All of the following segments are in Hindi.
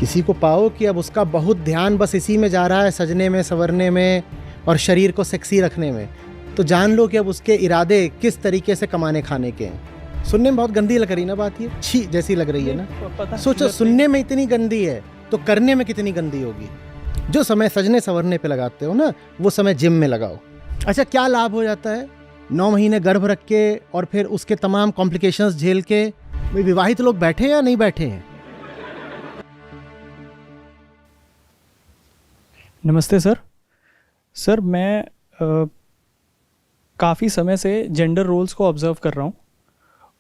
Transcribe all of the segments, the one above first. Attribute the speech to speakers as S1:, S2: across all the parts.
S1: किसी को पाओ कि अब उसका बहुत ध्यान बस इसी में जा रहा है, सजने में, संवरने में और शरीर को सेक्सी रखने में, तो जान लो कि अब उसके इरादे किस तरीके से कमाने खाने के हैं। सुनने में बहुत गंदी लग रही ना बात, ये छी जैसी लग रही है ना। सोचो, सुनने में इतनी गंदी है तो करने में कितनी गंदी होगी। जो समय सजने संवरने पे लगाते हो ना, वो समय जिम में लगाओ। अच्छा, क्या लाभ हो जाता है 9 महीने गर्भ रख के और फिर उसके तमाम कॉम्प्लिकेशंस झेल के? विवाहित लोग बैठे हैं या नहीं बैठे हैं?
S2: नमस्ते सर। सर मैं काफ़ी समय से जेंडर रोल्स को ऑब्ज़र्व कर रहा हूँ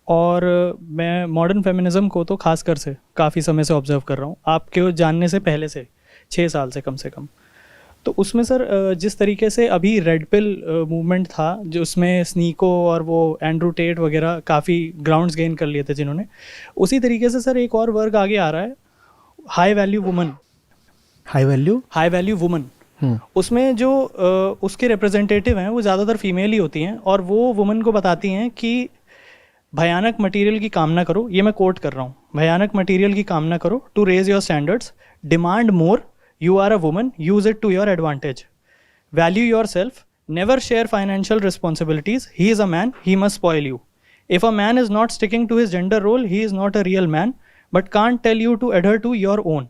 S2: और मैं मॉडर्न फेमिनिज़म को तो खासकर से काफ़ी समय से ऑब्ज़र्व कर रहा हूँ, आपके जानने से पहले से 6 साल से कम से कम। तो उसमें सर जिस तरीके से अभी रेड पिल मूवमेंट था, जो उसमें स्नीको और वो एंड्रू टेट वगैरह काफ़ी ग्राउंड्स गेन कर लिए थे जिन्होंने, उसी तरीके से सर एक और वर्ग आगे आ रहा है, high value woman. High value woman, उसमें जो उसके रिप्रेजेंटेटिव हैं वो ज़्यादातर फीमेल ही होती हैं और वो वुमन को बताती हैं कि भयानक मटेरियल की कामना करो, ये मैं कोट कर रहा हूँ, भयानक मटेरियल की कामना करो to raise your standards, demand more, you are a woman, use it to your advantage, value your self, never share financial responsibilities, he is a man, he must spoil you, if a man is not sticking to his gender role, he is not a real man, but can't tell you to adhere to your own.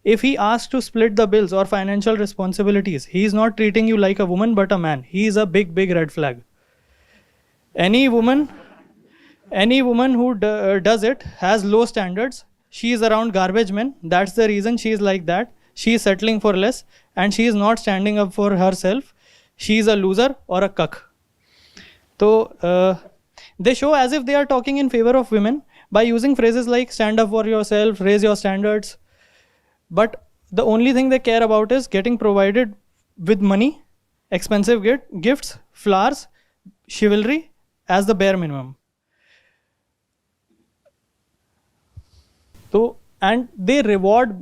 S2: If he asks to split the bills or financial responsibilities, he is not treating you like a woman but a man. He is a big, big red flag. Any woman who does it has low standards. She is around garbage men. That's the reason she is like that. She is settling for less and she is not standing up for herself. She is a loser or a cuck. So they show as if they are talking in favor of women by using phrases like stand up for yourself, raise your standards. But the only thing they care about is getting provided with money, expensive gifts, flowers, chivalry as the bare minimum. So, and they reward,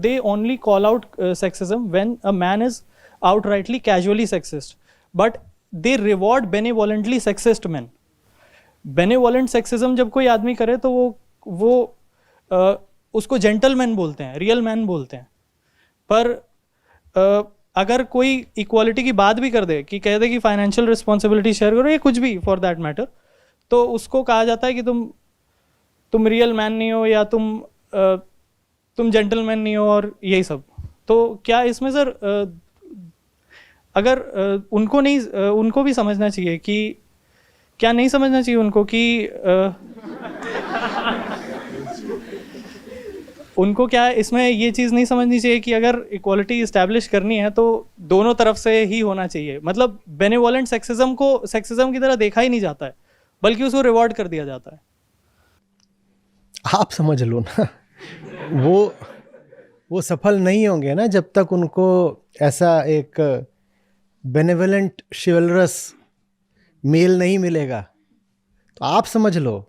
S2: they only call out sexism when a man is outrightly casually sexist. But they reward benevolently sexist men. Benevolent sexism जब कोई आदमी करे तो वो उसको जेंटलमैन बोलते हैं, रियल मैन बोलते हैं। पर अगर कोई इक्वालिटी की बात भी कर दे, कि कह दे कि फाइनेंशियल रिस्पॉन्सिबिलिटी शेयर करो या कुछ भी फॉर दैट मैटर, तो उसको कहा जाता है कि तुम रियल मैन नहीं हो या तुम जेंटलमैन नहीं हो और यही सब। तो क्या इसमें सर अगर उनको भी समझना चाहिए कि क्या नहीं समझना चाहिए उनको कि उनको क्या इसमें ये चीज़ नहीं समझनी चाहिए कि अगर इक्वालिटी इस्टेब्लिश करनी है तो दोनों तरफ से ही होना चाहिए। मतलब बेनेवोलेंट सेक्सिज्म को सेक्सिज्म की तरह देखा ही नहीं जाता है, बल्कि उसको रिवॉर्ड कर दिया जाता है।
S1: आप समझ लो ना, वो सफल नहीं होंगे ना जब तक उनको ऐसा एक बेनेवोलेंट शिवलरस मेल नहीं मिलेगा। तो आप समझ लो,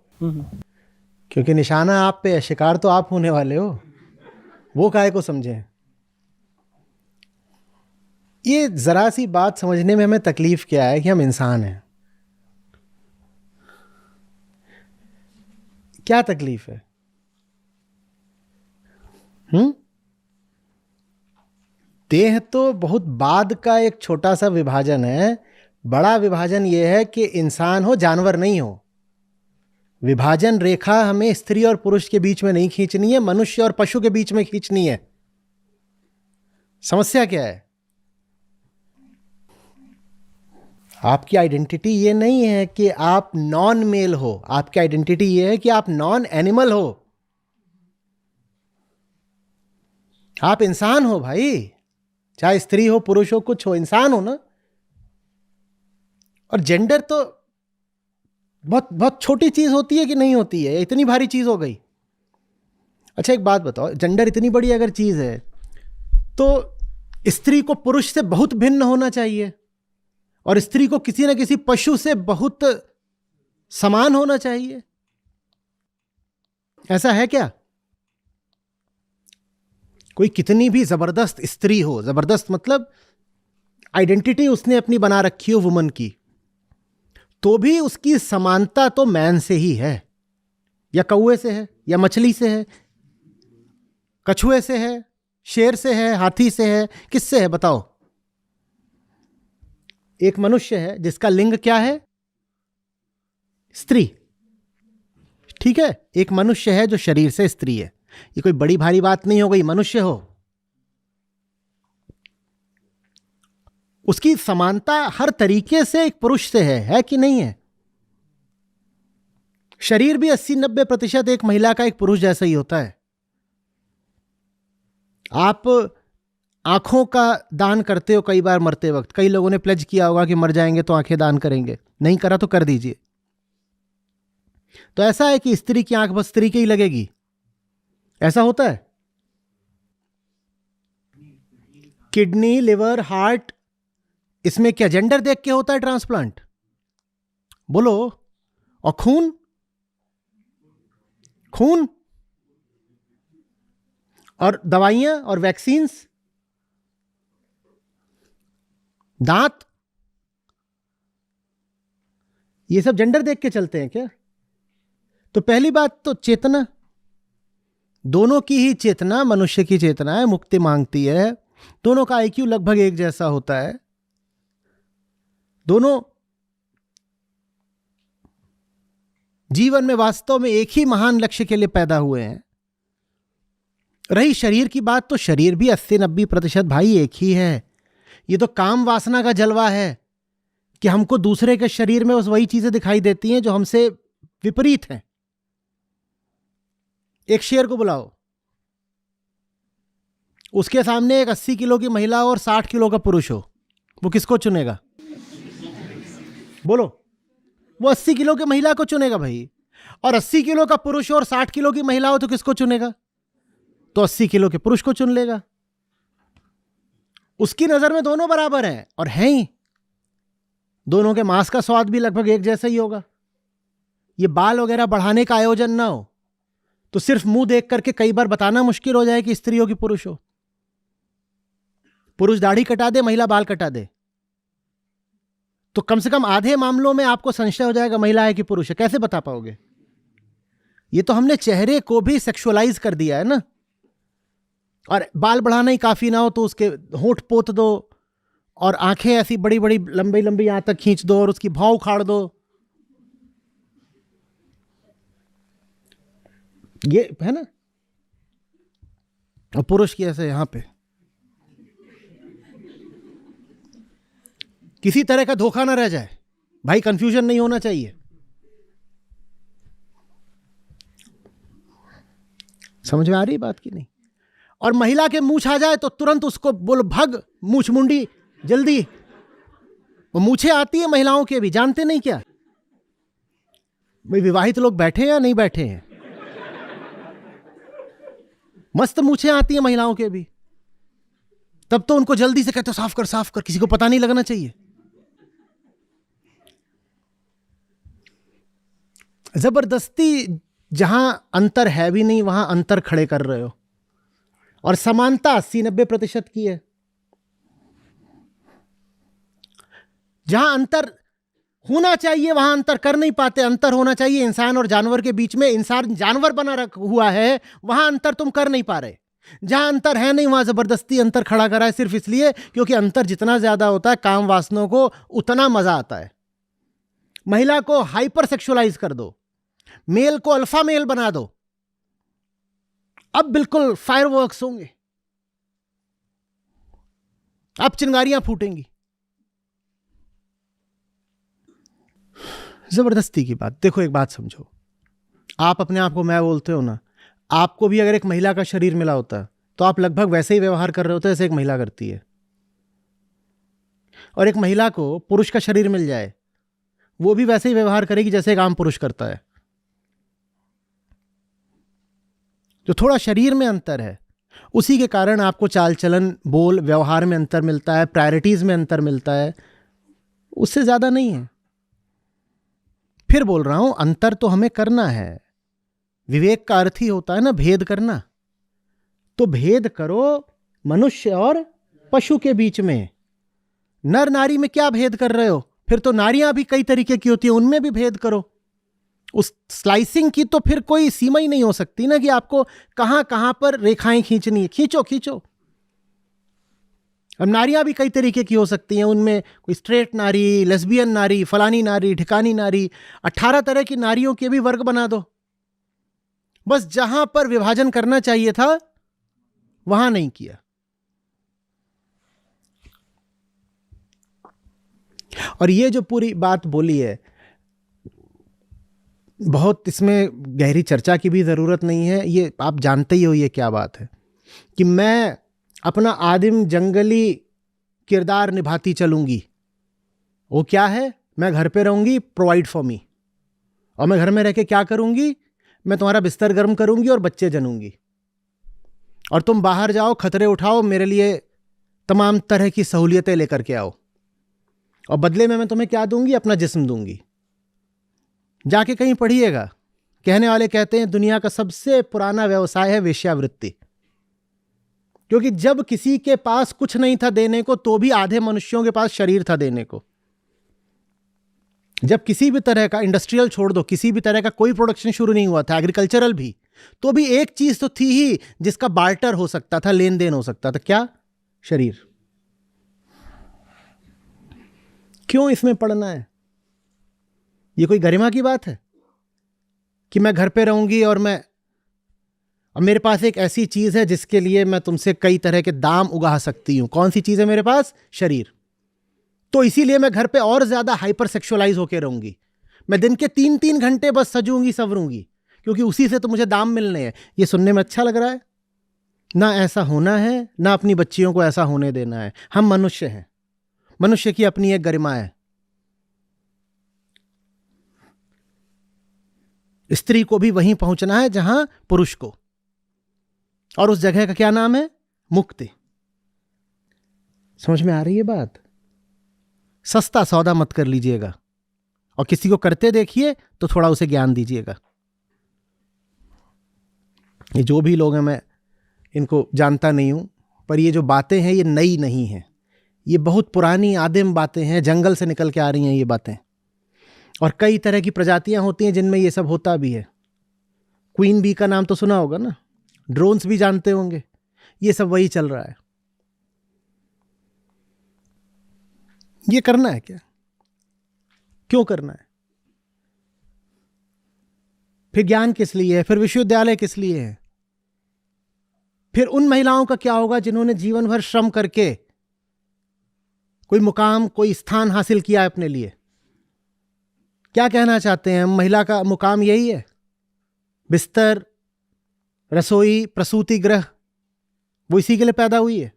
S1: क्योंकि निशाना आप पे है, शिकार तो आप होने वाले हो। वो काहे को समझें? ये जरा सी बात समझने में हमें तकलीफ क्या है कि हम इंसान हैं। क्या तकलीफ है? देह तो बहुत बाद का एक छोटा सा विभाजन है। बड़ा विभाजन यह है कि इंसान हो, जानवर नहीं हो। विभाजन रेखा हमें स्त्री और पुरुष के बीच में नहीं खींचनी है, मनुष्य और पशु के बीच में खींचनी है। समस्या क्या है? आपकी आइडेंटिटी ये नहीं है कि आप नॉन मेल हो, आपकी आइडेंटिटी ये है कि आप नॉन एनिमल हो। आप इंसान हो भाई, चाहे स्त्री हो पुरुष हो कुछ हो, इंसान हो ना। और जेंडर तो बहुत बहुत छोटी चीज होती है कि नहीं होती है? इतनी भारी चीज हो गई। अच्छा एक बात बताओ, जेंडर इतनी बड़ी अगर चीज है तो स्त्री को पुरुष से बहुत भिन्न होना चाहिए और स्त्री को किसी न किसी पशु से बहुत समान होना चाहिए। ऐसा है क्या? कोई कितनी भी जबरदस्त स्त्री हो, जबरदस्त मतलब आइडेंटिटी उसने अपनी बना रखी हो वुमन की, तो भी उसकी समानता तो मैन से ही है, या कौवे से है, या मछली से है। कछुए से है, शेर से है, हाथी से है, किससे है बताओ? एक मनुष्य है जिसका लिंग क्या है? स्त्री। ठीक है, एक मनुष्य है जो शरीर से स्त्री है। ये कोई बड़ी भारी बात नहीं हो गई, मनुष्य हो। उसकी समानता हर तरीके से एक पुरुष से है कि नहीं है? शरीर भी 80-90% एक महिला का एक पुरुष जैसा ही होता है। आप आंखों का दान करते हो कई बार मरते वक्त। कई लोगों ने प्लेज किया होगा कि मर जाएंगे तो आंखें दान करेंगे, नहीं करा तो कर दीजिए। तो ऐसा है कि स्त्री की आंख बस स्त्री की ही लगेगी, ऐसा होता है? किडनी, लिवर, हार्ट, इसमें क्या जेंडर देख के होता है ट्रांसप्लांट? बोलो। और खून, खून और दवाइयां और वैक्सीन्स, दांत, ये सब जेंडर देख के चलते हैं क्या? तो पहली बात तो चेतना, दोनों की ही चेतना मनुष्य की चेतना है, मुक्ति मांगती है। दोनों का आईक्यू लगभग एक जैसा होता है। दोनों जीवन में वास्तव में एक ही महान लक्ष्य के लिए पैदा हुए हैं। रही शरीर की बात, तो शरीर भी 80-90% भाई एक ही है। ये तो काम वासना का जलवा है कि हमको दूसरे के शरीर में बस वही चीजें दिखाई देती हैं जो हमसे विपरीत हैं। एक शेर को बुलाओ, उसके सामने एक 80 किलो की महिला और 60 किलो का पुरुष हो, वो किसको चुनेगा? बोलो। वो 80 किलो की महिला को चुनेगा भाई। और 80 किलो का पुरुष और 60 किलो की महिला हो तो किसको चुनेगा? तो 80 किलो के पुरुष को चुन लेगा। उसकी नजर में दोनों बराबर हैं, और हैं ही। दोनों के मांस का स्वाद भी लगभग एक जैसा ही होगा। ये बाल वगैरह बढ़ाने का आयोजन ना हो तो सिर्फ मुंह देख करके कई बार बताना मुश्किल हो जाए कि स्त्री हो कि पुरुष हो। पुरुष दाढ़ी कटा दे, महिला बाल कटा दे, तो कम से कम आधे मामलों में आपको संशय हो जाएगा महिला है कि पुरुष है। कैसे बता पाओगे? ये तो हमने चेहरे को भी सेक्सुअलाइज कर दिया है ना। और बाल बढ़ाना ही काफी ना हो तो उसके होंठ पोत दो और आंखें ऐसी बड़ी बड़ी लंबी लंबी यहां तक खींच दो और उसकी भौं उखाड़ दो। ये है ना। और पुरुष की ऐसे यहां पे किसी तरह का धोखा ना रह जाए भाई, कंफ्यूजन नहीं होना चाहिए। समझ में आ रही बात की नहीं? और महिला के मूछ आ जाए तो तुरंत उसको बोलो भग, मूछ मुंडी जल्दी। वो मूछें आती है महिलाओं के भी, जानते नहीं क्या? भाई विवाहित लोग बैठे हैं या नहीं बैठे हैं? मस्त मूछें आती है महिलाओं के भी। तब तो उनको जल्दी से कहते हो साफ कर साफ कर, किसी को पता नहीं लगना चाहिए। जबरदस्ती जहां अंतर है भी नहीं वहां अंतर खड़े कर रहे हो। और समानता 80-90% की है। जहां अंतर होना चाहिए वहां अंतर कर नहीं पाते। अंतर होना चाहिए इंसान और जानवर के बीच में, इंसान जानवर बना हुआ है, वहां अंतर तुम कर नहीं पा रहे। जहां अंतर है नहीं वहां जबरदस्ती अंतर खड़ा करा है, सिर्फ इसलिए क्योंकि अंतर जितना ज्यादा होता है काम वासनों को उतना मजा आता है। महिला को हाइपर सेक्सुअलाइज कर दो, मेल को अल्फा मेल बना दो, अब बिल्कुल फायरवर्क्स होंगे, अब चिंगारियां फूटेंगी। जबरदस्ती की बात। देखो एक बात समझो, आप अपने आप को मैं बोलते हो ना, आपको भी अगर एक महिला का शरीर मिला होता तो आप लगभग वैसे ही व्यवहार कर रहे होते जैसे एक महिला करती है। और एक महिला को पुरुष का शरीर मिल जाए, वो भी वैसे ही व्यवहार करेगी जैसे एक आम पुरुष करता है। जो थोड़ा शरीर में अंतर है उसी के कारण आपको चाल चलन, बोल, व्यवहार में अंतर मिलता है, प्रायोरिटीज में अंतर मिलता है, उससे ज्यादा नहीं है। फिर बोल रहा हूं, अंतर तो हमें करना है। विवेक का अर्थ ही होता है ना भेद करना। तो भेद करो मनुष्य और पशु के बीच में। नर नारी में क्या भेद कर रहे हो? फिर तो नारियां भी कई तरीके की होती है, उनमें भी भेद करो। उस स्लाइसिंग की तो फिर कोई सीमा ही नहीं हो सकती ना कि आपको कहां कहां पर रेखाएं खींचनी है। खींचो खींचो। अब नारियां भी कई तरीके की हो सकती हैं, उनमें कोई स्ट्रेट नारी, लेस्बियन नारी, फलानी नारी, ढिकानी नारी, 18 तरह की नारियों के भी वर्ग बना दो। बस जहां पर विभाजन करना चाहिए था वहां नहीं किया। और ये जो पूरी बात बोली है, बहुत इसमें गहरी चर्चा की भी ज़रूरत नहीं है। ये आप जानते ही हो ये क्या बात है कि मैं अपना आदिम जंगली किरदार निभाती चलूंगी। वो क्या है? मैं घर पे रहूंगी, प्रोवाइड फॉर मी। और मैं घर में रह के क्या करूंगी? मैं तुम्हारा बिस्तर गर्म करूंगी और बच्चे जनूंगी। और तुम बाहर जाओ, खतरे उठाओ, मेरे लिए तमाम तरह की सहूलियतें लेकर के आओ। और बदले में मैं तुम्हें क्या दूंगी? अपना जिस्म दूंगी। जाके कहीं पढ़िएगा, कहने वाले कहते हैं दुनिया का सबसे पुराना व्यवसाय है वेश्यावृत्ति। क्योंकि जब किसी के पास कुछ नहीं था देने को, तो भी आधे मनुष्यों के पास शरीर था देने को। जब किसी भी तरह का, इंडस्ट्रियल छोड़ दो, किसी भी तरह का कोई प्रोडक्शन शुरू नहीं हुआ था, एग्रीकल्चरल भी, तो भी एक चीज तो थी ही जिसका बार्टर हो सकता था, लेन देन हो सकता था। क्या? शरीर। क्यों इसमें पढ़ना है? ये कोई गरिमा की बात है कि मैं घर पे रहूंगी और मेरे पास एक ऐसी चीज है जिसके लिए मैं तुमसे कई तरह के दाम उगा सकती हूं। कौन सी चीज है मेरे पास? शरीर। तो इसीलिए मैं घर पे और ज्यादा हाइपर सेक्सुअलाइज होकर रहूंगी। मैं दिन के 3-3 घंटे बस सजूंगी संवरूंगी, क्योंकि उसी से तो मुझे दाम मिलने हैं। ये सुनने में अच्छा लग रहा है ना? ऐसा होना है ना, अपनी बच्चियों को ऐसा होने देना है। हम मनुष्य हैं, मनुष्य की अपनी एक गरिमा है। स्त्री को भी वहीं पहुंचना है जहां पुरुष को, और उस जगह का क्या नाम है? मुक्ति। समझ में आ रही है बात? सस्ता सौदा मत कर लीजिएगा, और किसी को करते देखिए तो थोड़ा उसे ज्ञान दीजिएगा। ये जो भी लोग हैं, मैं इनको जानता नहीं हूं, पर ये जो बातें हैं ये नई नहीं हैं। ये बहुत पुरानी आदिम बातें हैं, जंगल से निकल के आ रही हैं ये बातें। और कई तरह की प्रजातियां होती हैं जिनमें ये सब होता भी है। क्वीन बी का नाम तो सुना होगा ना, ड्रोन्स भी जानते होंगे। ये सब वही चल रहा है। ये करना है क्या? क्यों करना है? फिर ज्ञान किस लिए है? फिर विश्वविद्यालय किस लिए है? फिर उन महिलाओं का क्या होगा जिन्होंने जीवन भर श्रम करके कोई मुकाम, कोई स्थान हासिल किया है अपने लिए? क्या कहना चाहते हैं? महिला का मुकाम यही है? बिस्तर, रसोई, प्रसूति गृह, वो इसी के लिए पैदा हुई है।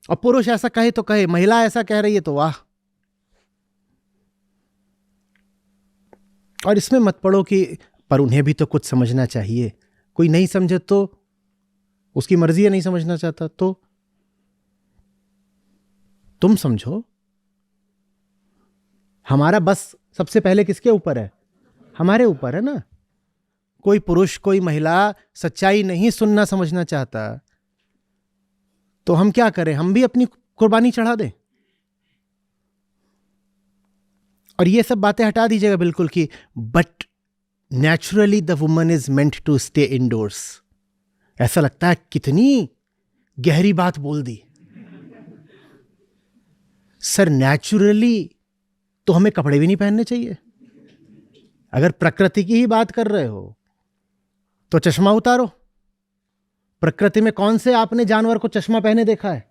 S1: और पुरुष ऐसा कहे तो कहे, महिला ऐसा कह रही है तो वाह। और इसमें मत पड़ो कि पर उन्हें भी तो कुछ समझना चाहिए। कोई नहीं समझे तो उसकी मर्जी है, नहीं समझना चाहता तो तुम समझो। हमारा बस सबसे पहले किसके ऊपर है? हमारे ऊपर है ना। कोई पुरुष, कोई महिला सच्चाई नहीं सुनना समझना चाहता तो हम क्या करें? हम भी अपनी कुर्बानी चढ़ा दें। और ये सब बातें हटा दीजिएगा बिल्कुल कि but naturally the woman is meant to stay indoors. ऐसा लगता है कितनी गहरी बात बोल दी सर। नेचुरली तो हमें कपड़े भी नहीं पहनने चाहिए। अगर प्रकृति की ही बात कर रहे हो तो चश्मा उतारो। प्रकृति में कौन से आपने जानवर को चश्मा पहने देखा है?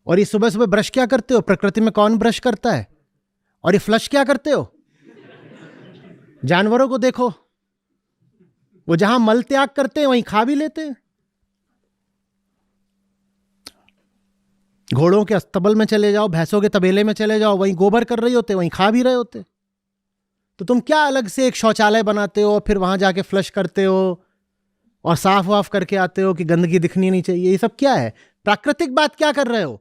S1: और ये सुबह सुबह ब्रश क्या करते हो? प्रकृति में कौन ब्रश करता है? और ये फ्लश क्या करते हो? जानवरों को देखो, वो जहां मल त्याग करते हैं वहीं खा भी लेते हैं। घोड़ों के अस्तबल में चले जाओ, भैंसों के तबेले में चले जाओ, वहीं गोबर कर रहे होते, वहीं खा भी रहे होते। तो तुम क्या अलग से एक शौचालय बनाते हो, फिर वहां जाके फ्लश करते हो और साफ वाफ करके आते हो कि गंदगी दिखनी नहीं चाहिए? ये सब क्या है? प्राकृतिक बात क्या कर रहे हो?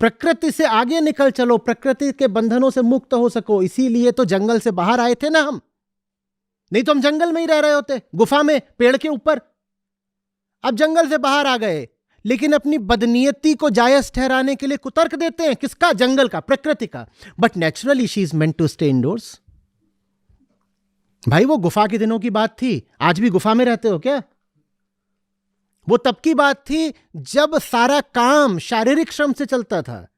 S1: प्रकृति से आगे निकल चलो, प्रकृति के बंधनों से मुक्त हो सको। इसीलिए तो जंगल से बाहर आए थे ना हम। नहीं तो हम जंगल में ही रह रहे होते, गुफा में, पेड़ के ऊपर। अब जंगल से बाहर आ गए, लेकिन अपनी बदनीयती को जायज ठहराने के लिए कुतर्क देते हैं। किसका? जंगल का, प्रकृति का। But naturally she is meant to stay indoors. भाई वो गुफा के दिनों की बात थी, आज भी गुफा में रहते हो क्या? वो तब की बात थी जब सारा काम शारीरिक श्रम से चलता था,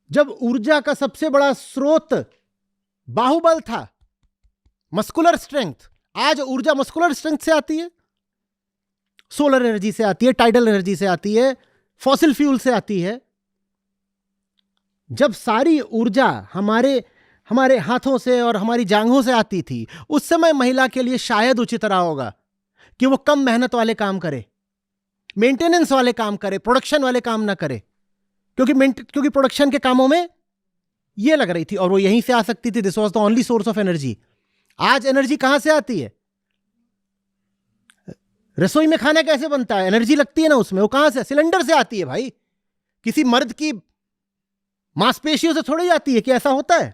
S1: जब ऊर्जा का सबसे बड़ा स्रोत बाहुबल था, मस्कुलर स्ट्रेंथ। आज ऊर्जा मस्कुलर स्ट्रेंथ से आती है, सोलर एनर्जी से आती है, टाइडल एनर्जी से आती है, फॉसिल फ्यूल से आती है। जब सारी ऊर्जा हमारे हाथों से और हमारी जांघों से आती थी, उस समय महिला के लिए शायद उचित रहा होगा कि वो कम मेहनत वाले काम करे, मेंटेनेंस वाले काम करे, प्रोडक्शन वाले काम ना करे, क्योंकि प्रोडक्शन के कामों में ये लग रही थी और वो यहीं से आ सकती थी। This was the only source of energy. आज एनर्जी कहां से आती है? रसोई में खाना कैसे बनता है? एनर्जी लगती है ना उसमें, वो कहां से? सिलेंडर से आती है भाई। किसी मर्द की मांसपेशियों से थोड़ी आती है। कि ऐसा होता है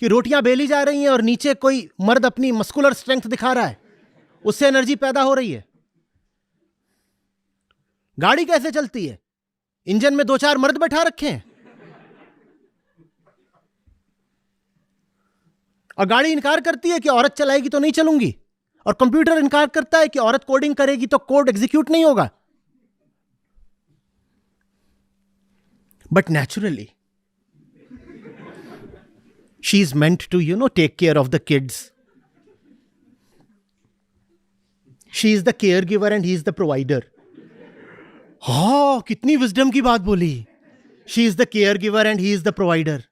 S1: कि रोटियां बेली जा रही हैं और नीचे कोई मर्द अपनी मस्कुलर स्ट्रेंथ दिखा रहा है, उससे एनर्जी पैदा हो रही है? गाड़ी कैसे चलती है? इंजन में 2-4 मर्द बैठा रखे हैं और गाड़ी इनकार करती है कि औरत चलाएगी तो नहीं चलूंगी, और कंप्यूटर इनकार करता है कि औरत कोडिंग करेगी तो कोड एग्जीक्यूट नहीं होगा। But naturally she is meant to take care of the kids. She is the care giver and he is the provider. हाँ, कितनी विजडम की बात बोली। She is the care giver and he is the provider.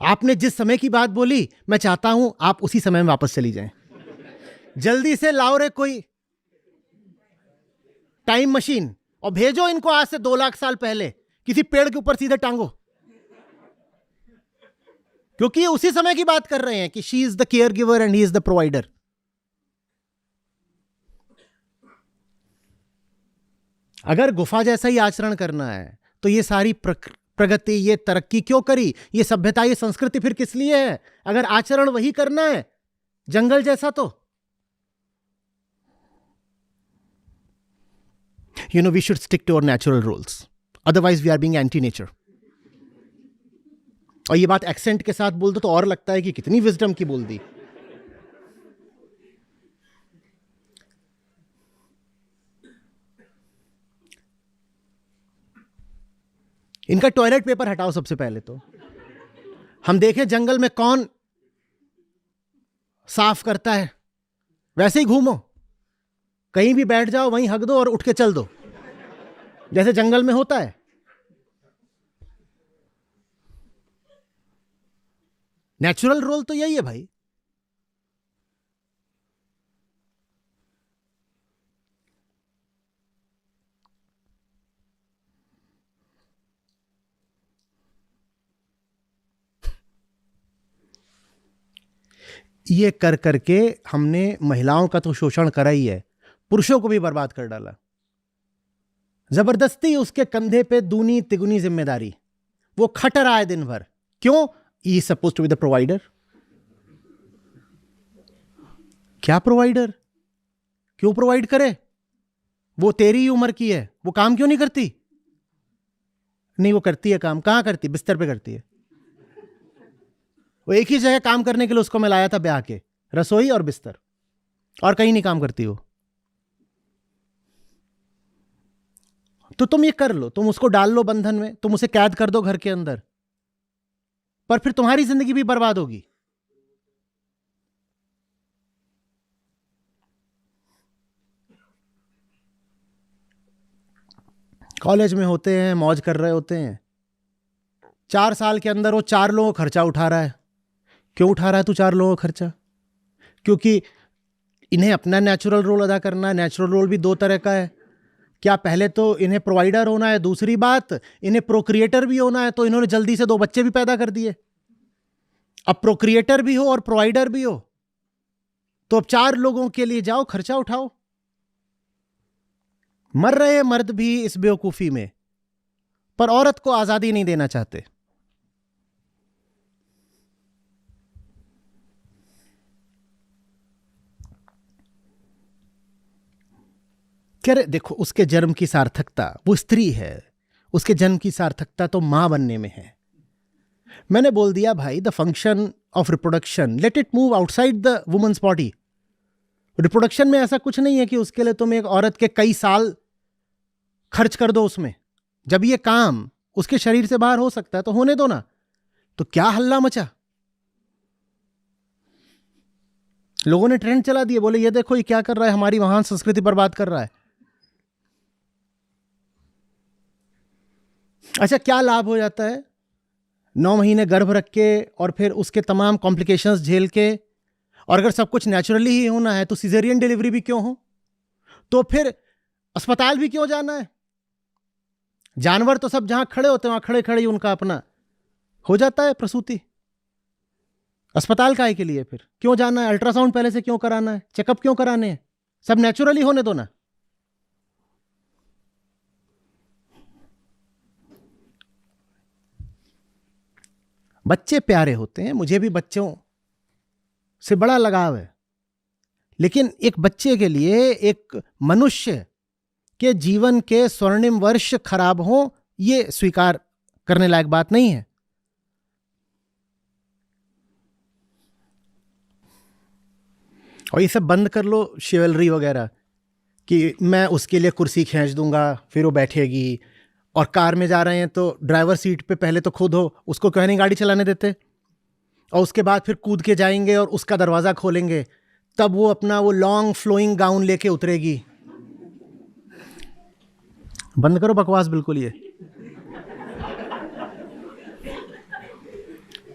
S1: आपने जिस समय की बात बोली, मैं चाहता हूं आप उसी समय में वापस चली जाएं। जल्दी से लाओ रे कोई टाइम मशीन और भेजो इनको आज से 2 लाख साल पहले किसी पेड़ के ऊपर सीधे टांगो, क्योंकि ये उसी समय की बात कर रहे हैं कि she is the care giver and he is the provider. अगर गुफा जैसा ही आचरण करना है तो ये सारी प्रगति, ये तरक्की क्यों करी? ये सभ्यता, ये संस्कृति फिर किस लिए है? अगर आचरण वही करना है जंगल जैसा, तो we should stick to our natural rules, otherwise we are being anti nature. और ये बात एक्सेंट के साथ बोल दो तो और लगता है कि कितनी विजडम की बोल दी। इनका टॉयलेट पेपर हटाओ सबसे पहले तो। हम देखें जंगल में कौन साफ करता है। वैसे ही घूमो, कहीं भी बैठ जाओ, वहीं हक दो और उठ के चल दो, जैसे जंगल में होता है। नेचुरल रोल तो यही है भाई। ये कर करके हमने महिलाओं का तो शोषण करा ही है, पुरुषों को भी बर्बाद कर डाला। जबरदस्ती उसके कंधे पे दूनी तिगुनी जिम्मेदारी, वो खट रहा है दिन भर। क्यों? He is suppose to be the provider. क्या प्रोवाइडर? क्यों प्रोवाइड करे? वो तेरी ही उम्र की है, वो काम क्यों नहीं करती? नहीं, वो करती है काम। कहां करती? बिस्तर पे करती है। वो एक ही जगह काम करने के लिए उसको मैं लाया था ब्याह के, रसोई और बिस्तर, और कहीं नहीं काम करती वो। तो तुम ये कर लो, तुम उसको डाल लो बंधन में, तुम उसे कैद कर दो घर के अंदर, पर फिर तुम्हारी जिंदगी भी बर्बाद होगी। कॉलेज में होते हैं, मौज कर रहे होते हैं, 4 साल के अंदर वो 4 लोगों का खर्चा उठा रहा है। क्यों उठा रहा है तू 4 लोगों का खर्चा? क्योंकि इन्हें अपना नेचुरल रोल अदा करना है। नेचुरल रोल भी 2 तरह का है। क्या पहले तो इन्हें प्रोवाइडर होना है, दूसरी बात इन्हें प्रोक्रिएटर भी होना है। तो इन्होंने जल्दी से 2 बच्चे भी पैदा कर दिए। अब प्रोक्रिएटर भी हो और प्रोवाइडर भी हो, तो अब 4 लोगों के लिए जाओ, खर्चा उठाओ। मर रहे मर्द भी इस बेवकूफी में, पर औरत को आजादी नहीं देना चाहते। कह रहे देखो उसके जन्म की सार्थकता, वो स्त्री है, उसके जन्म की सार्थकता तो मां बनने में है। मैंने बोल दिया भाई the function of reproduction let it move outside the women's body. Reproduction में ऐसा कुछ नहीं है कि उसके लिए तुम एक औरत के कई साल खर्च कर दो उसमें। जब ये काम उसके शरीर से बाहर हो सकता है तो होने दो ना। तो क्या हल्ला मचा, लोगों ने ट्रेंड चला दिए, बोले ये देखो ये क्या कर रहा है, हमारी महान संस्कृति बर्बाद कर रहा है। अच्छा क्या लाभ हो जाता है 9 महीने गर्भ रख के और फिर उसके तमाम कॉम्प्लिकेशंस झेल के, और अगर सब कुछ नेचुरली ही होना है तो सिजेरियन डिलीवरी भी क्यों हो, तो फिर अस्पताल भी क्यों जाना है। जानवर तो सब जहां खड़े होते हैं वहां खड़े खड़े ही उनका अपना हो जाता है प्रसूति। अस्पताल काहे के लिए फिर क्यों जाना है, अल्ट्रासाउंड पहले से क्यों कराना है, चेकअप क्यों कराने हैं, सब नेचुरली होने दो ना। बच्चे प्यारे होते हैं, मुझे भी बच्चों से बड़ा लगाव है, लेकिन एक बच्चे के लिए एक मनुष्य के जीवन के स्वर्णिम वर्ष खराब हो ये स्वीकार करने लायक बात नहीं है। और ये सब बंद कर लो शिवलरी वगैरह कि मैं उसके लिए कुर्सी खींच दूंगा फिर वो बैठेगी, और कार में जा रहे हैं तो ड्राइवर सीट पे पहले तो खुद हो, उसको क्यों नहीं गाड़ी चलाने देते, और उसके बाद फिर कूद के जाएंगे और उसका दरवाज़ा खोलेंगे, तब वो अपना वो लॉन्ग फ्लोइंग गाउन लेके उतरेगी। बंद करो बकवास बिल्कुल। ये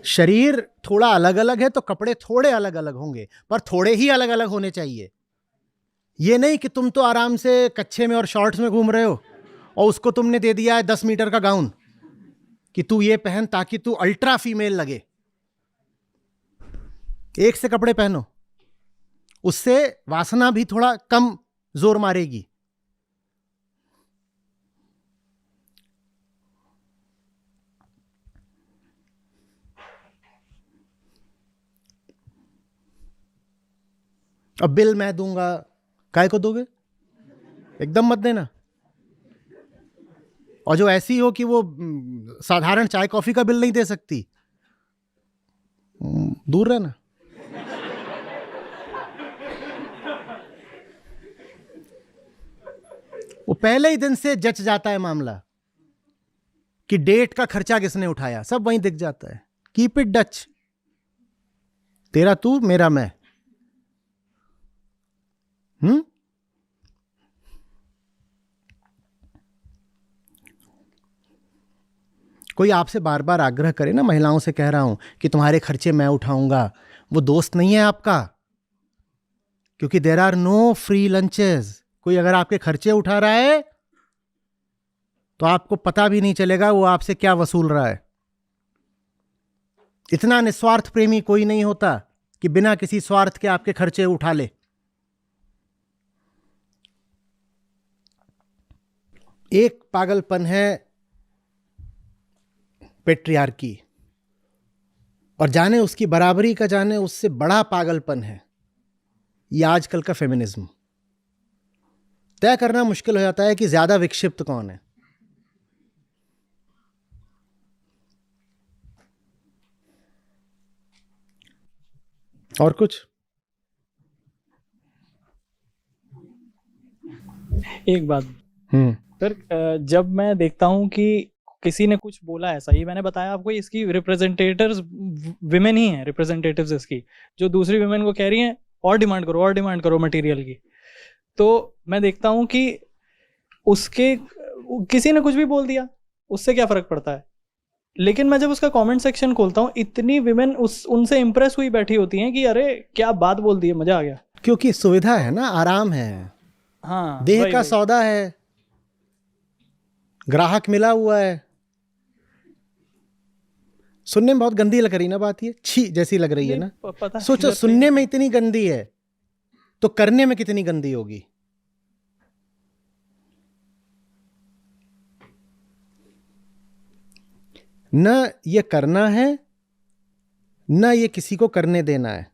S1: शरीर थोड़ा अलग अलग है तो कपड़े थोड़े अलग अलग होंगे, पर थोड़े ही अलग अलग होने चाहिए। ये नहीं कि तुम तो आराम से कच्छे में और शॉर्ट्स में घूम रहे हो और उसको तुमने दे दिया है 10 मीटर का गाउन कि तू ये पहन ताकि तू अल्ट्रा फीमेल लगे। एक से कपड़े पहनो, उससे वासना भी थोड़ा कम जोर मारेगी। अब बिल मैं दूंगा, काय को दोगे, एकदम मत देना। और जो ऐसी हो कि वो साधारण चाय कॉफी का बिल नहीं दे सकती, दूर रहना। वो पहले ही दिन से जच जाता है मामला कि डेट का खर्चा किसने उठाया, सब वहीं दिख जाता है। कीप इट डच, तेरा तू मेरा मैं। कोई आपसे बार बार आग्रह करे ना, महिलाओं से कह रहा हूं कि तुम्हारे खर्चे मैं उठाऊंगा, वो दोस्त नहीं है आपका, क्योंकि there are no free lunches. कोई अगर आपके खर्चे उठा रहा है तो आपको पता भी नहीं चलेगा वो आपसे क्या वसूल रहा है। इतना निस्वार्थ प्रेमी कोई नहीं होता कि बिना किसी स्वार्थ के आपके खर्चे उठा ले। एक पागलपन है पेट्रियार्की, और जाने उसकी बराबरी का जाने उससे बड़ा पागलपन है ये आजकल का फेमिनिज्म। तय करना मुश्किल हो जाता है कि ज्यादा विक्षिप्त कौन है। और कुछ?
S2: एक बात सर, जब मैं देखता हूँ कि किसी ने कुछ बोला ऐसा, ये मैंने बताया आपको, इसकी रिप्रेजेंटेटिव्स विमेन ही हैं, रिप्रेजेंटेटिव्स इसकी, जो दूसरी विमेन को कह रही हैं और डिमांड करो मटेरियल की। तो मैं देखता हूँ कि उसके किसी ने कुछ भी बोल दिया, उससे क्या फर्क पड़ता है। लेकिन मैं जब उसका कमेंट सेक्शन खोलता हूँ, इतनी विमेन उनसे इंप्रेस हुई बैठी होती हैं कि अरे क्या बात बोल दी है, मजा आ गया।
S1: क्योंकि सुविधा है ना, आराम है,
S2: हाँ,
S1: देह का सौदा है, ग्राहक मिला हुआ है। सुनने में बहुत गंदी लग रही ना बात, ये छी जैसी लग रही है ना।
S2: पता
S1: सोचो सुनने में इतनी गंदी है तो करने में कितनी गंदी होगी। न ये करना है न ये किसी को करने देना है,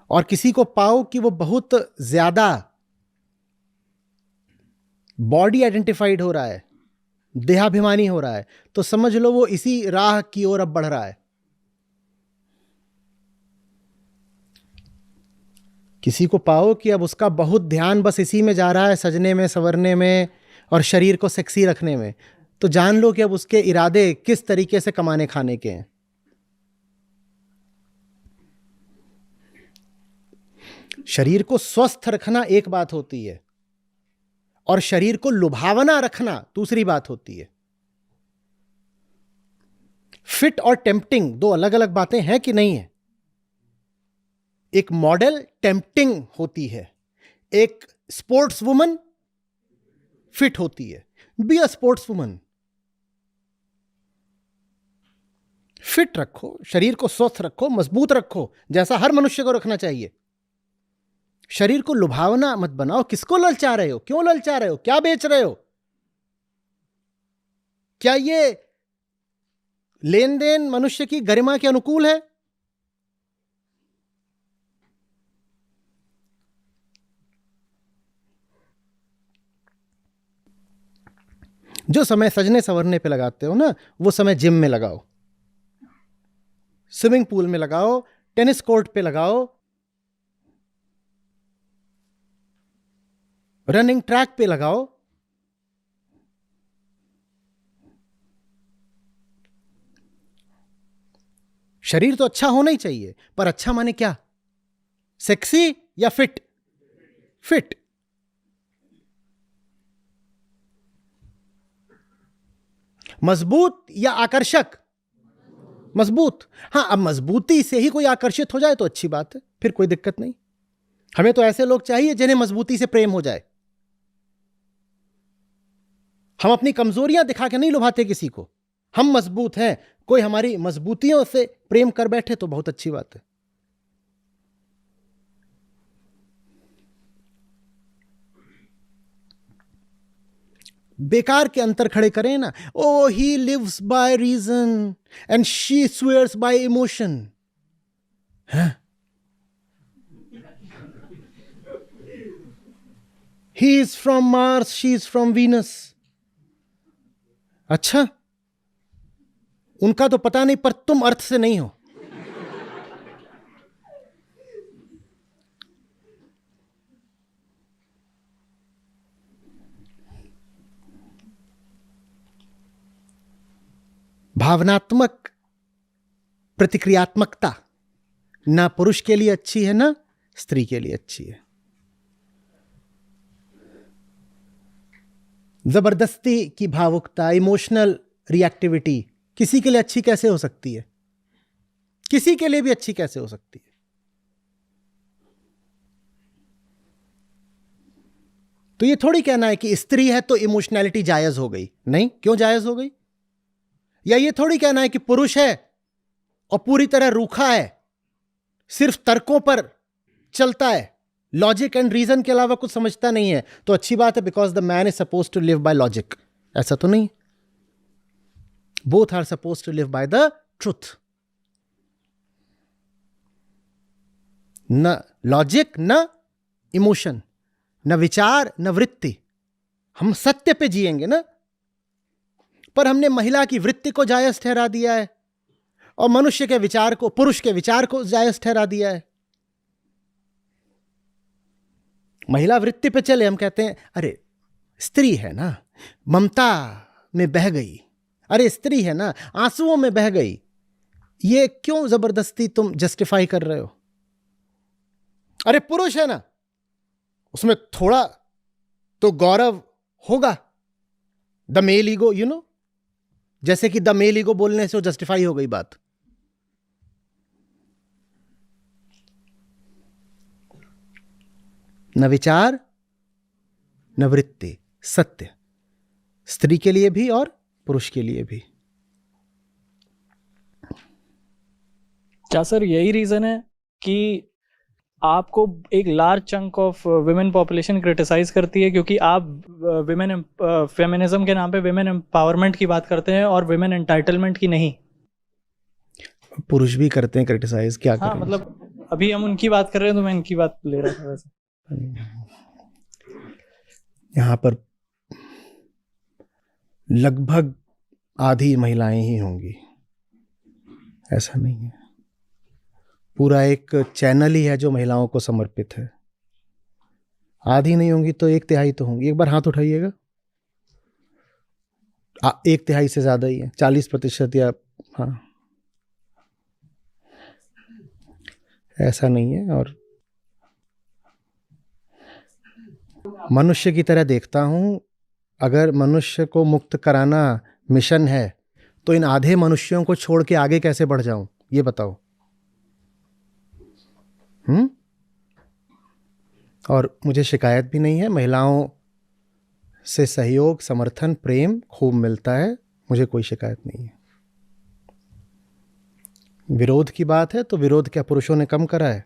S1: और किसी को पाओ कि वो बहुत ज्यादा बॉडी आइडेंटिफाइड हो रहा है, देहाभिमानी हो रहा है, तो समझ लो वो इसी राह की ओर अब बढ़ रहा है। किसी को पाओ कि अब उसका बहुत ध्यान बस इसी में जा रहा है, सजने में, संवरने में और शरीर को सेक्सी रखने में, तो जान लो कि अब उसके इरादे किस तरीके से कमाने खाने के हैं। शरीर को स्वस्थ रखना एक बात होती है और शरीर को लुभावना रखना दूसरी बात होती है। फिट और टेम्पटिंग दो अलग अलग बातें हैं कि नहीं है? एक मॉडल टेम्पटिंग होती है, एक स्पोर्ट्स वुमन फिट होती है। Be a sports woman, fit रखो, शरीर को स्वस्थ रखो, मजबूत रखो, जैसा हर मनुष्य को रखना चाहिए। शरीर को लुभावना मत बनाओ। किसको ललचा रहे हो? क्यों ललचा रहे हो? क्या बेच रहे हो? क्या ये लेन देन मनुष्य की गरिमा के अनुकूल है? जो समय सजने संवरने पे लगाते हो ना, वो समय जिम में लगाओ, स्विमिंग पूल में लगाओ, टेनिस कोर्ट पे लगाओ, रनिंग ट्रैक पे लगाओ। शरीर तो अच्छा होना ही चाहिए, पर अच्छा माने क्या? सेक्सी या फिट? फिट। मजबूत या आकर्षक? मजबूत। हां, अब मजबूती से ही कोई आकर्षित हो जाए तो अच्छी बात है, फिर कोई दिक्कत नहीं। हमें तो ऐसे लोग चाहिए जिन्हें मजबूती से प्रेम हो जाए। हम अपनी कमजोरियां दिखा के नहीं लुभाते किसी को। हम मजबूत हैं, कोई हमारी मजबूतियों से प्रेम कर बैठे तो बहुत अच्छी बात है। बेकार के अंतर खड़े करें ना। Oh he lives by reason and she swears by emotion. He is from Mars, she is from Venus. अच्छा, उनका तो पता नहीं, पर तुम अर्थ से नहीं हो। भावनात्मक प्रतिक्रियात्मकता ना पुरुष के लिए अच्छी है ना स्त्री के लिए अच्छी है। जबरदस्ती की भावुकता, इमोशनल रिएक्टिविटी किसी के लिए अच्छी कैसे हो सकती है? किसी के लिए भी अच्छी कैसे हो सकती है? तो ये थोड़ी कहना है कि स्त्री है तो इमोशनैलिटी जायज हो गई। नहीं, क्यों जायज हो गई? या ये थोड़ी कहना है कि पुरुष है और पूरी तरह रूखा है, सिर्फ तर्कों पर चलता है, लॉजिक एंड रीजन के अलावा कुछ समझता नहीं है, तो अच्छी बात है because the man is suppose to live by logic. ऐसा तो नहीं। Both are suppose to live by the truth. न लॉजिक न इमोशन, न विचार न वृत्ति। हम सत्य पे जिएंगे ना। पर हमने महिला की वृत्ति को जायज ठहरा दिया है और मनुष्य के विचार को, पुरुष के विचार को जायज ठहरा दिया है। महिला वृत्ति पे चले, हम कहते हैं अरे स्त्री है ना, ममता में बह गई, अरे स्त्री है ना, आंसुओं में बह गई। ये क्यों जबरदस्ती तुम जस्टिफाई कर रहे हो? अरे पुरुष है ना, उसमें थोड़ा तो गौरव होगा। The male ego, you know, जैसे कि द मेल ईगो बोलने से वो जस्टिफाई हो गई बात। न विचार न वृत्ति, सत्य, स्त्री के लिए भी और पुरुष के लिए भी।
S2: क्या सर यही रीजन है कि आपको एक large chunk of women population criticise करती है क्योंकि आप विमेन फेमिनिज्म के नाम पे विमेन एम्पावरमेंट की बात करते हैं और विमेन एंटाइटलमेंट की नहीं?
S1: पुरुष भी करते हैं क्रिटिसाइज, क्या
S2: हाँ,
S1: करें?
S2: मतलब अभी हम उनकी बात कर रहे हैं तो मैं इनकी बात ले रहा था वैसे।
S1: यहाँ पर लगभग आधी महिलाएं ही होंगी, ऐसा नहीं है। पूरा एक चैनल ही है जो महिलाओं को समर्पित है। आधी नहीं होंगी तो 1/3 तो होंगी। एक बार हाथ उठाइएगा। 1/3 से ज़्यादा ही है, 40% या, हाँ, ऐसा नहीं है। और मनुष्य की तरह देखता हूँ। अगर मनुष्य को मुक्त कराना मिशन है तो इन आधे मनुष्यों को छोड़ के आगे कैसे बढ़ जाऊं, ये बताओ। और मुझे शिकायत भी नहीं है। महिलाओं से सहयोग, समर्थन, प्रेम खूब मिलता है। मुझे कोई शिकायत नहीं है। विरोध की बात है तो विरोध क्या पुरुषों ने कम करा है?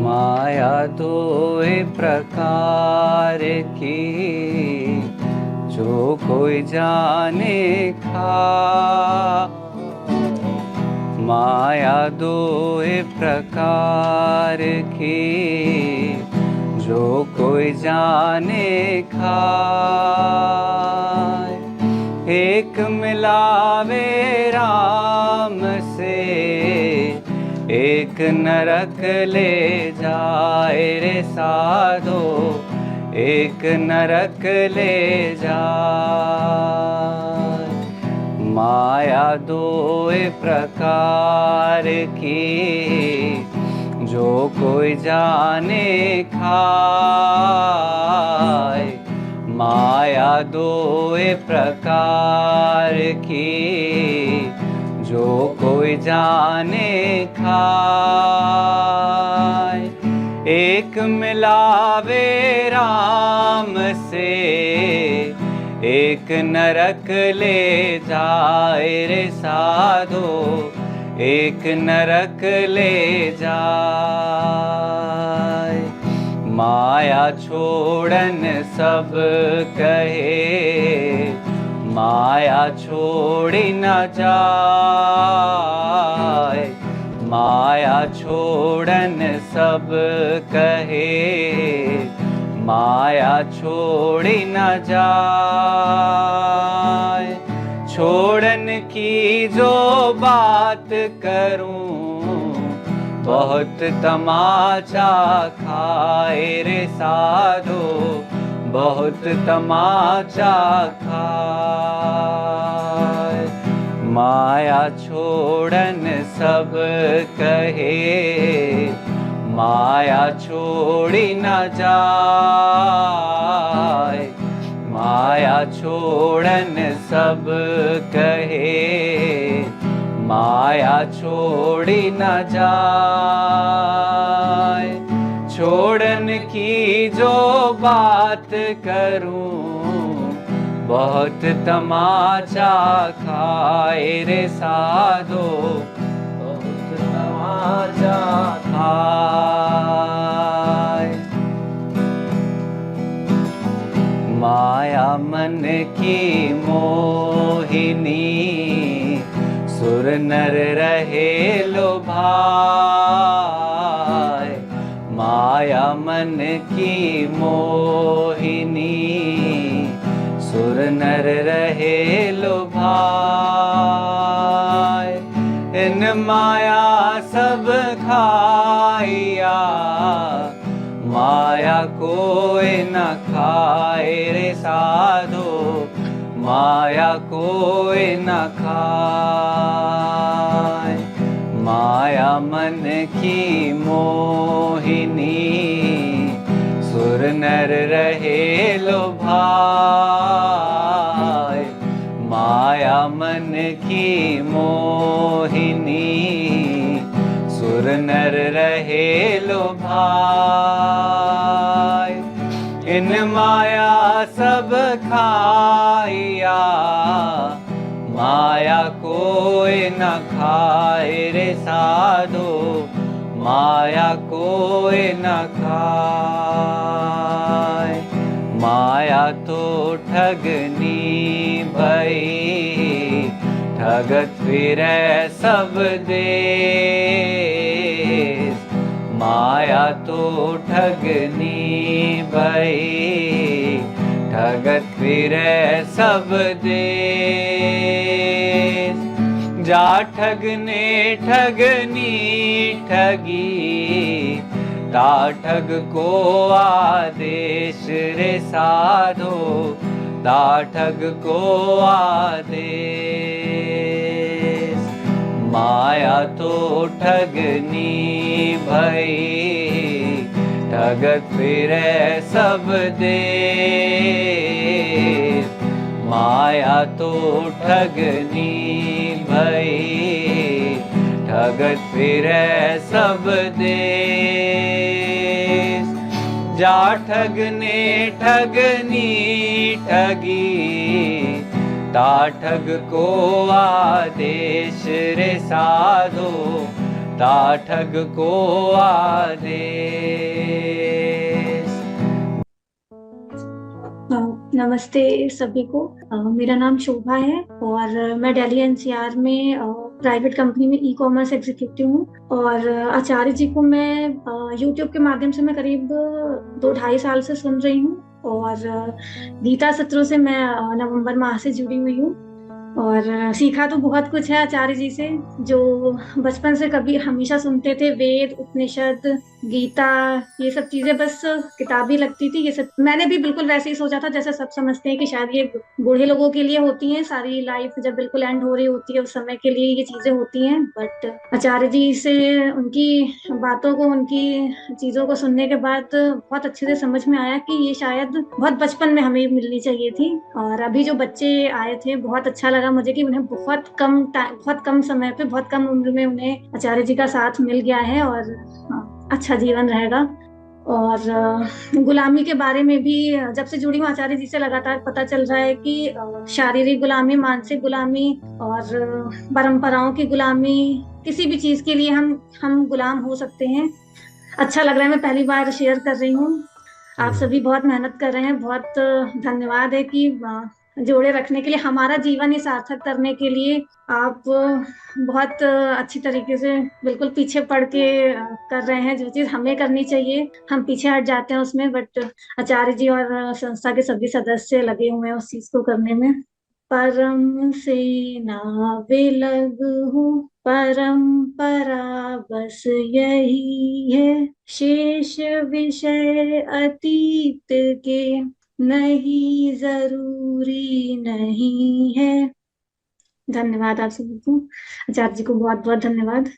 S3: माया दो प्रकार की जो कोई जाने खा। माया दो प्रकार की जो कोई जाने खा। एक मिलावे राम से एक नरक ले जाए रे साधो, एक नरक ले जाए। माया दो प्रकार की जो कोई जाने खाए। माया दो प्रकार की जो कोई जाने खाए। एक मिलावे राम से एक नरक ले जाए रे साधो, एक नरक ले जाए। माया छोड़न सब कहे, माया छोड़ी न जाए। माया छोड़न सब कहे, माया छोड़ी न जाए। छोड़न की जो बात करूं बहुत तमाचा खाए रे साधो, बहुत तमाचा खाए। माया छोड़न सब कहे, माया छोड़ी न जाए। माया छोड़न सब कहे, माया छोड़ी न जाए। छोड़न की जो बात करूं बहुत तमाचा खाए रे साधो, बहुत तमाचा खाए। माया मन की मोहिनी सुर नर रहे लोभाए। माया मन की मोहिनी सुर नर रहे लोभाए। इन माया सब खाया, माया कोई न खाए रे साधो, माया कोई न खाए। माया मन की मोहिनी सुर नर रहे लोभाए। माया मन की मोहिनी सुर नर रहे लोभाए। इन माया सब खाया, माया कोई न खाए रे साधो, माया कोई न खाए। माया तो ठगनी भई, ठगत फिरै सब देश। माया तो ठगनी भई, ठगत फिरै सब देश। जा ठगने ठगनी ठगी, ता ठग को आदेश रे साधो, ता ठग को आदेश। माया तो ठगनी भई, ठगत फिरै सब देश। माया तो ठगनी भई, ठगत फिरै सब देश। जा ठगने ठगनी ठगी, ता ठग को आदेश रे साधो, ता ठग को आदेश।
S4: नमस्ते सभी को। मेरा नाम शोभा है और मैं दिल्ली एनसीआर में प्राइवेट कंपनी में ई-कॉमर्स एग्जीक्यूटिव हूँ। और आचार्य जी को मैं यूट्यूब के माध्यम से मैं करीब 2-2.5 साल से सुन रही हूँ। और गीता सत्रों से मैं नवंबर माह से जुड़ी हुई हूँ और सीखा तो बहुत कुछ है आचार्य जी से, जो बचपन से कभी हमेशा सुनते थे। वेद, उपनिषद, गीता, ये सब चीजें बस किताबी लगती थी। ये सब मैंने भी बिल्कुल वैसे ही सोचा था जैसे सब समझते हैं कि शायद ये बूढ़े लोगों के लिए होती हैं, सारी लाइफ जब बिल्कुल एंड हो रही होती है उस समय के लिए ये चीजें होती हैं। बट आचार्य जी से उनकी बातों को, उनकी चीजों को सुनने के बाद बहुत अच्छे से समझ में आया कि ये शायद बहुत बचपन में हमें मिलनी चाहिए थी। और अभी जो बच्चे आए थे, बहुत अच्छा लगा मुझे कि उन्हें बहुत कम समय पे, बहुत कम उम्र में उन्हें आचार्य जी का साथ मिल गया है और अच्छा जीवन रहेगा। और गुलामी के बारे में भी जब से जुड़ी हूँ आचार्य जी से लगातार पता चल रहा है कि शारीरिक गुलामी, मानसिक गुलामी और परंपराओं की गुलामी, किसी भी चीज के लिए हम गुलाम हो सकते हैं। अच्छा लग रहा है, मैं पहली बार शेयर कर रही हूँ। आप सभी बहुत मेहनत कर रहे हैं, बहुत धन्यवाद है कि जोड़े रखने के लिए, हमारा जीवन ही सार्थक करने के लिए आप बहुत अच्छी तरीके से बिल्कुल पीछे पड़ के कर रहे हैं। जो चीज हमें करनी चाहिए हम पीछे हट जाते हैं उसमें, बट आचार्य जी और संस्था के सभी सदस्य लगे हुए हैं उस चीज को करने में। परम से ना विलग हूँ, परंपरा बस यही है, शेष विषय अतीत के नहीं जरूरी नहीं है। धन्यवाद आप सभी को, आचार्य जी को बहुत बहुत धन्यवाद।